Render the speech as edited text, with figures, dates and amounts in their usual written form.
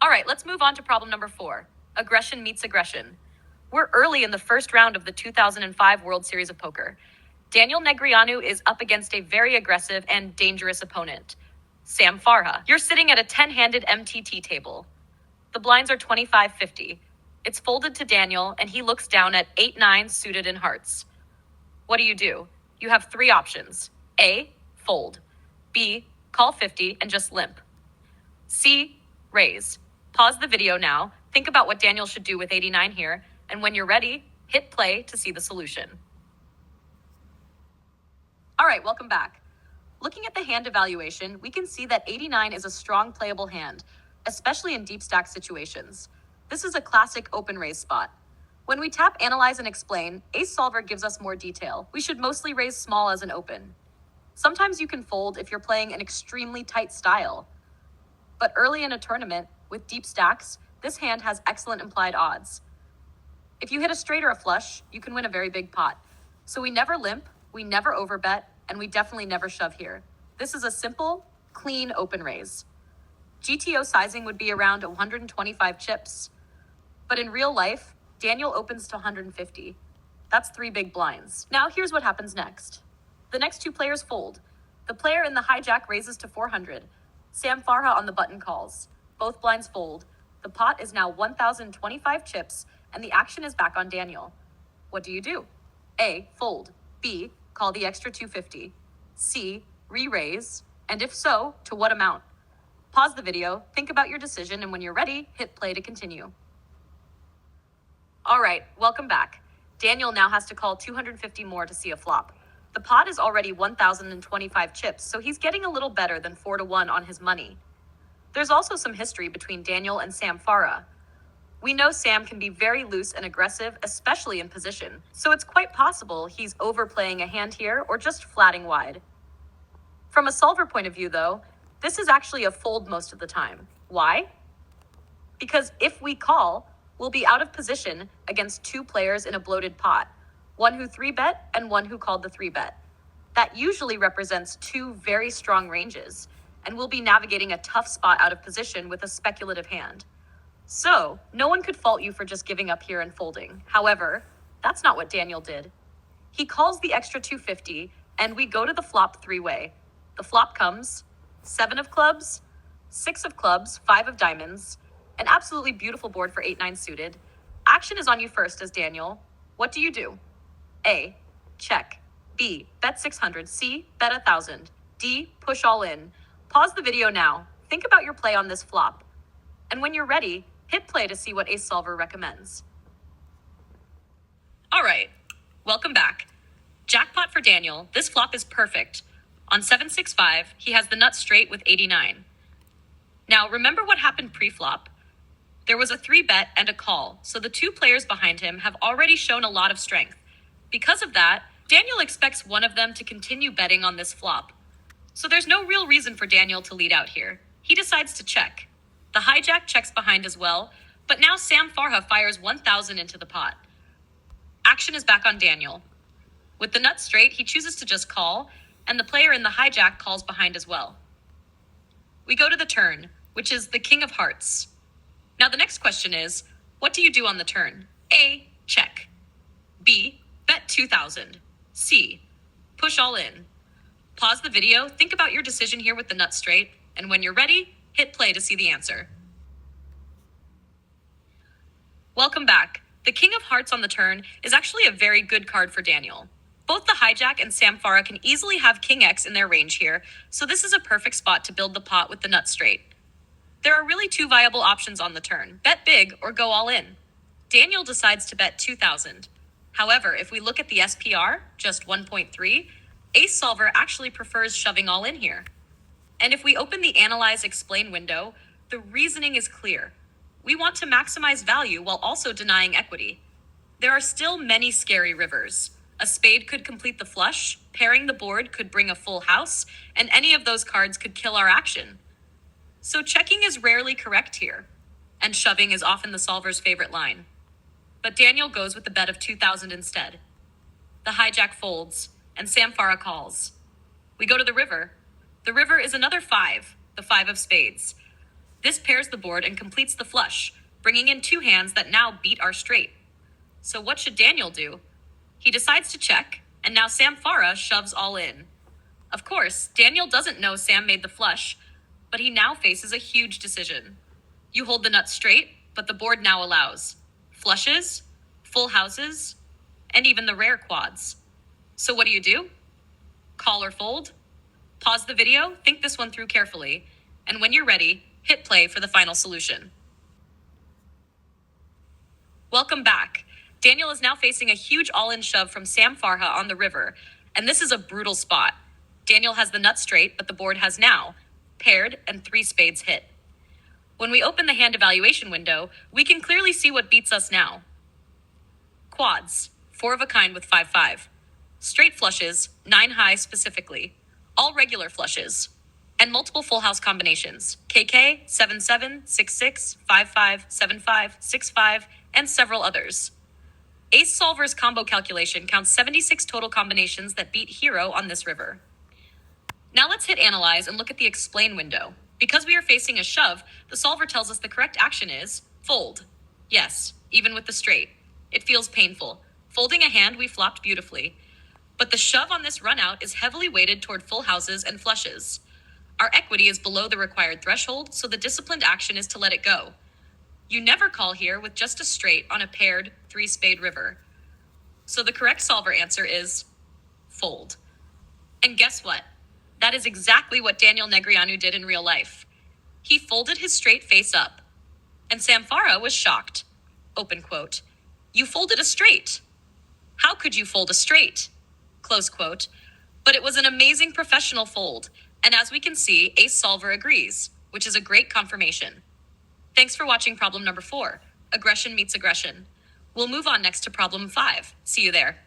All right, let's move on to problem number 4. Aggression meets aggression. We're early in the first round of the 2005 World Series of Poker. Daniel Negreanu is up against a very aggressive and dangerous opponent, Sam Farha. You're sitting at a 10-handed MTT table. The blinds are 25-50. It's folded to Daniel, and he looks down at 8-9 suited in hearts. What do? You have 3 options. A, fold. B, call 50 and just limp. C, raise. Pause the video now, think about what Daniel should do with 89 here, and when you're ready, hit play to see the solution. All right, welcome back. Looking at the hand evaluation, we can see that 89 is a strong playable hand, especially in deep stack situations. This is a classic open raise spot. When we tap Analyze and Explain, Ace Solver gives us more detail. We should mostly raise small as an open. Sometimes you can fold if you're playing an extremely tight style. But early in a tournament, with deep stacks, this hand has excellent implied odds. If you hit a straight or a flush, you can win a very big pot. So we never limp, we never overbet, and we definitely never shove here. This is a simple, clean open raise. GTO sizing would be around 125 chips. But in real life, Daniel opens to 150. That's 3 big blinds. Now here's what happens next. The next 2 players fold. The player in the hijack raises to 400. Sam Farha on the button calls. Both blinds fold. The pot is now 1,025 chips, and the action is back on Daniel. What do? A, fold. B, call the extra 250. C, re-raise, and if so, to what amount? Pause the video, think about your decision, and when you're ready, hit play to continue. All right, welcome back. Daniel now has to call 250 more to see a flop. The pot is already 1,025 chips, so he's getting a little better than 4-1 on his money. There's also some history between Daniel and Sam Farha. We know Sam can be very loose and aggressive, especially in position, so it's quite possible he's overplaying a hand here or just flatting wide. From a solver point of view, though, this is actually a fold most of the time. Why? Because if we call, we'll be out of position against 2 players in a bloated pot, one who 3-bet and one who called the 3-bet. That usually represents 2 very strong ranges, and we'll be navigating a tough spot out of position with a speculative hand. So, no one could fault you for just giving up here and folding. However, that's not what Daniel did. He calls the extra 250, and we go to the flop 3-way. The flop comes 7 of clubs, 6 of clubs, 5 of diamonds, an absolutely beautiful board for 8-9 suited. Action is on you first as Daniel. What do? A, check. B, bet 600. C, bet 1,000. D, push all in. Pause the video now. Think about your play on this flop. And when you're ready, hit play to see what Ace Solver recommends. All right, welcome back. Jackpot for Daniel. This flop is perfect. On 7-6-5, he has the nut straight with 89. Now, remember what happened pre-flop? There was a 3-bet and a call, so the 2 players behind him have already shown a lot of strength. Because of that, Daniel expects one of them to continue betting on this flop. So there's no real reason for Daniel to lead out here. He decides to check. The hijack checks behind as well, but now Sam Farha fires 1,000 into the pot. Action is back on Daniel. With the nut straight, he chooses to just call, and the player in the hijack calls behind as well. We go to the turn, which is the king of hearts. Now the next question is, what do you do on the turn? A, check. B, bet 2,000. C, push all in. Pause the video, think about your decision here with the nut straight, and when you're ready, hit play to see the answer. Welcome back. The king of hearts on the turn is actually a very good card for Daniel. Both the hijack and Sam Farha can easily have king X in their range here, so this is a perfect spot to build the pot with the nut straight. There are really 2 viable options on the turn, bet big or go all in. Daniel decides to bet 2,000. However, if we look at the SPR, just 1.3, Ace Solver actually prefers shoving all in here. And if we open the Analyze Explain window, the reasoning is clear. We want to maximize value while also denying equity. There are still many scary rivers. A spade could complete the flush, pairing the board could bring a full house, and any of those cards could kill our action. So checking is rarely correct here, and shoving is often the solver's favorite line. But Daniel goes with the bet of 2,000 instead. The hijack folds, and Sam Farha calls. We go to the river. The river is another 5, the 5 of spades. This pairs the board and completes the flush, bringing in two hands that now beat our straight. So what should Daniel do? He decides to check, and now Sam Farah shoves all in. Of course, Daniel doesn't know Sam made the flush, but he now faces a huge decision. You hold the nut straight, but the board now allows flushes, full houses, and even the rare quads. So what do? Call or fold? Pause the video, think this one through carefully, and when you're ready, hit play for the final solution. Welcome back. Daniel is now facing a huge all-in shove from Sam Farha on the river, and this is a brutal spot. Daniel has the nut straight, but the board has now paired and three spades hit. When we open the hand evaluation window, we can clearly see what beats us now. Quads, 4 of a kind with 5-5. Straight flushes, 9 high specifically. All regular flushes. And multiple full house combinations. KK, 7-7, 6-6, 5-5, 7-5, 6-5, and several others. Ace Solver's combo calculation counts 76 total combinations that beat Hero on this river. Now let's hit Analyze and look at the Explain window. Because we are facing a shove, the solver tells us the correct action is fold. Yes, even with the straight. It feels painful. Folding a hand we flopped beautifully. But the shove on this run out is heavily weighted toward full houses and flushes. Our equity is below the required threshold, so the disciplined action is to let it go. You never call here with just a straight on a paired 3-spade river. So the correct solver answer is fold. And guess what? That is exactly what Daniel Negreanu did in real life. He folded his straight face up. And Sam Farah was shocked. Open quote. You folded a straight. How could you fold a straight? Close quote. But it was an amazing professional fold. And as we can see, Ace Solver agrees, which is a great confirmation. Thanks for watching problem number 4, Aggression Meets Aggression. We'll move on next to problem 5. See you there.